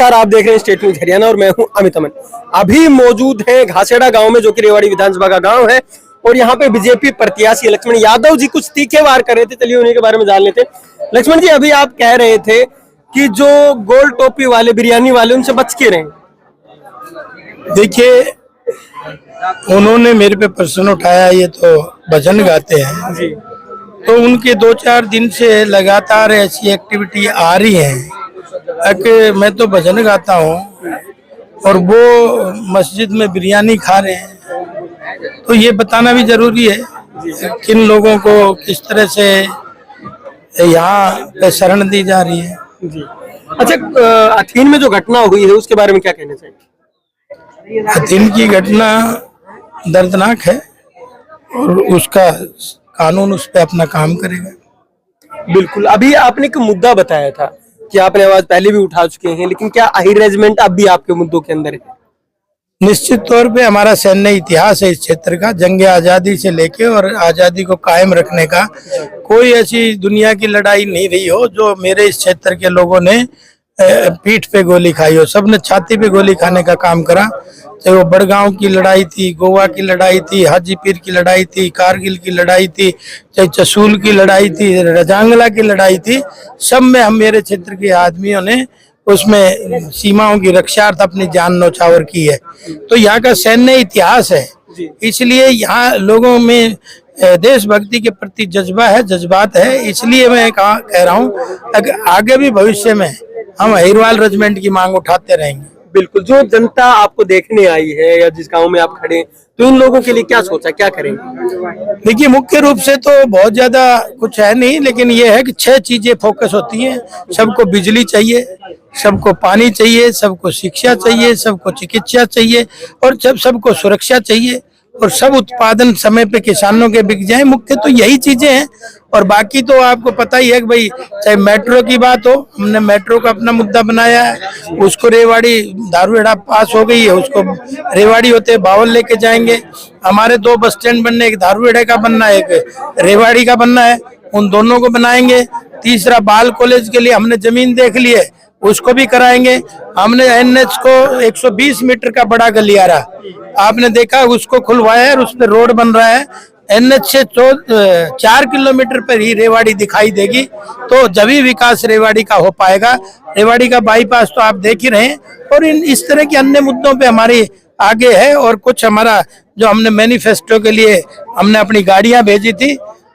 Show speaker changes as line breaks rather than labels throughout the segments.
नमस्कार, आप देख रहे हैं स्टेट न्यूज हरियाणा और मैं हूं अमित अमन। अभी मौजूद हैं घासेड़ा गांव में, जो कि रेवाड़ी विधानसभा का गांव है, और यहां पे बीजेपी प्रत्याशी लक्ष्मण यादव जी कुछ तीखे वार कर रहे थे। चलिए उन्हीं के बारे में जान लेते हैं। लक्ष्मण जी, अभी आप कह रहे थे कि जो गोल टोपी वाले, बिरयानी वाले, उनसे बच के रहें।
देखिए, उन्होंने मेरे पे प्रश्न उठाया, ये तो भजन गाते हैं
जी।
तो उनके 2-4 दिन से लगातार ऐसी एक्टिविटी आ रही है कि मैं तो भजन गाता हूँ और वो मस्जिद में बिरयानी खा रहे हैं। तो ये बताना भी जरूरी है किन लोगों को किस तरह से यहाँ पे शरण दी जा रही है।
जी। अच्छा, अथीन में जो घटना हुई है उसके बारे में क्या कहना चाहिए?
अथीन की घटना दर्दनाक है और उसका कानून उस पर अपना काम करेगा।
बिल्कुल। अभी आपने एक मुद्दा बताया था कि आपने आवाज पहले भी उठा चुके हैं, लेकिन क्या अहिर रेजिमेंट अब भी आपके मुद्दों के अंदर है?
निश्चित तौर पे हमारा सैन्य इतिहास है इस क्षेत्र का, जंग आजादी से लेके और आजादी को कायम रखने का। कोई ऐसी दुनिया की लड़ाई नहीं रही हो जो मेरे इस क्षेत्र के लोगों ने पीठ पे गोली खाई हो। सबने छाती पे गोली खाने का काम करा, चाहे वो बड़गांव की लड़ाई थी, गोवा की लड़ाई थी, हाजीपीर की लड़ाई थी, कारगिल की लड़ाई थी, चाहे चसूल की लड़ाई थी, रजांगला की लड़ाई थी। सब में हम मेरे क्षेत्र के आदमियों ने उसमें सीमाओं की रक्षार्थ अपनी जान न्यौछावर की है। तो यहाँ का सैन्य इतिहास है, इसलिए यहाँ लोगों में देशभक्ति के प्रति जज्बा है, जज्बात है। इसलिए मैं कह रहा हूँ आगे भी भविष्य में हम अहिरवाल रेजिमेंट की मांग उठाते रहेंगे।
बिल्कुल। जो जनता आपको देखने आई है या जिस गांव में आप खड़े हैं, तो इन लोगों के लिए क्या सोचा, क्या करेंगे?
देखिए, मुख्य रूप से तो बहुत ज्यादा कुछ है नहीं, लेकिन ये है कि 6 चीजें फोकस होती हैं। सबको बिजली चाहिए, सबको पानी चाहिए, सबको शिक्षा चाहिए, सबको चिकित्सा चाहिए और सबको सुरक्षा चाहिए, और सब उत्पादन समय पे किसानों के बिक जाए। मुख्य तो यही चीजें हैं। और बाकी तो आपको पता ही है कि भाई, चाहे मेट्रो की बात हो, हमने मेट्रो का अपना मुद्दा बनाया है, उसको रेवाड़ी दारूहेड़ा पास हो गई है, उसको रेवाड़ी होते बावल लेके जाएंगे। हमारे 2 बस स्टैंड बनने, एक दारूहेड़े का बनना है, एक रेवाड़ी का बनना है, उन दोनों को बनाएंगे। तीसरा, बाल कॉलेज के लिए हमने जमीन देख ली है, उसको भी कराएंगे। हमने एनएच को 120 मीटर का बड़ा गलियारा आपने देखा, उसको खुलवाया है और उस पर रोड बन रहा है। एनएच से 4 किलोमीटर पर ही रेवाड़ी दिखाई देगी, तो जब ही विकास रेवाड़ी का हो पाएगा। रेवाड़ी का बाईपास तो आप देख ही रहे हैं। और इस तरह के अन्य मुद्दों पे हमारी आगे है। और कुछ हमारा जो हमने मैनिफेस्टो के लिए हमने अपनी गाड़ियां भेजी थी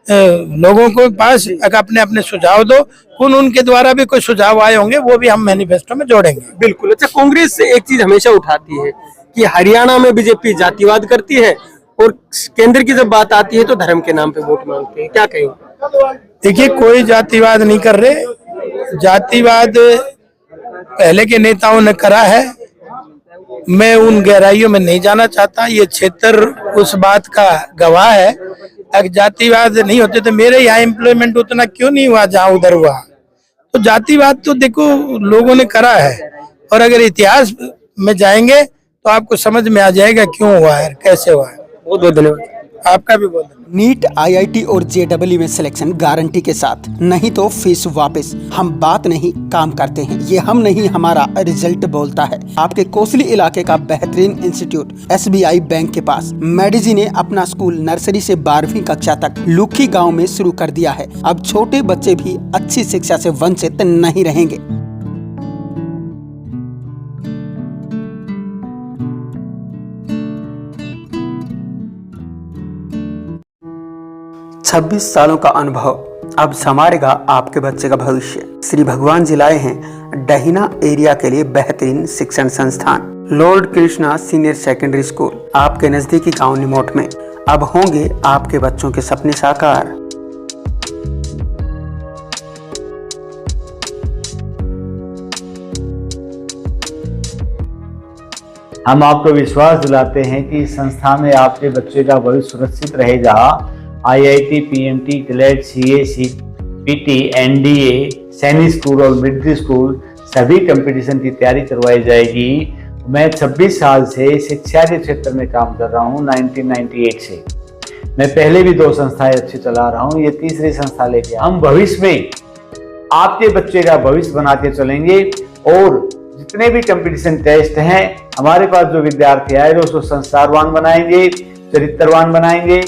लोगों को पास, अपने अपने सुझाव दो, उनके द्वारा भी कोई सुझाव आए होंगे वो भी हम मैनिफेस्टो में जोड़ेंगे।
बिल्कुल। अच्छा, कांग्रेस एक चीज हमेशा उठाती है कि हरियाणा में बीजेपी जातिवाद करती है और केंद्र की जब बात आती है तो धर्म के नाम पे वोट मांगते हैं। क्या कहेंगे?
देखिए, कोई जातिवाद नहीं कर रहे। जातिवाद पहले के नेताओं ने करा है, मैं उन गहराइयों में नहीं जाना चाहता। ये क्षेत्र उस बात का गवाह है। अगर जातिवाद नहीं होते तो मेरे यहाँ एम्प्लॉयमेंट उतना क्यों नहीं हुआ जहाँ उधर हुआ। तो जातिवाद तो देखो लोगों ने करा है, और अगर इतिहास में जाएंगे तो आपको समझ में आ जाएगा क्यों हुआ है, कैसे हुआ है।
बहुत बहुत धन्यवाद।
आपका भी बहुत धन्यवाद।
नीट, आईआईटी और जेईई में सिलेक्शन गारंटी के साथ, नहीं तो फीस वापस। हम बात नहीं काम करते हैं, ये हम नहीं हमारा रिजल्ट बोलता है। आपके कोसली इलाके का बेहतरीन इंस्टीट्यूट एसबीआई बैंक के पास मेडिजी ने अपना स्कूल नर्सरी से 12वीं कक्षा तक लुखी गाँव में शुरू कर दिया है। अब छोटे बच्चे भी अच्छी शिक्षा से वंचित नहीं रहेंगे। 26 सालों का अनुभव अब संवारेगा आपके बच्चे का भविष्य। श्री भगवान जी लाए हैं डहीना एरिया के लिए बेहतरीन शिक्षण संस्थान Lord Krishna senior secondary school. आपके नजदीकी गांव निमोट में अब होंगे आपके बच्चों के सपने साकार।
हम आपको विश्वास दिलाते हैं कि इस संस्था में आपके बच्चे का भविष्य सुरक्षित रहेगा। IIT, PMT, CLAT, CA, CPT, NDA, सैनिक स्कूल और मिलिट्री स्कूल सभी कंपटीशन की तैयारी करवाई जाएगी। मैं 26 साल से शिक्षा के क्षेत्र में काम कर रहा हूँ, 1998 से। मैं पहले भी 2 संस्थाएं अच्छी चला रहा हूँ, ये तीसरी संस्था लेके हम भविष्य में आपके बच्चे का भविष्य बनाते चलेंगे और जितने भी कंपटीशन टेस्ट हैं हमारे पास जो विद्यार्थी आए उसको संस्कारवान बनाएंगे, चरित्रवान बनाएंगे।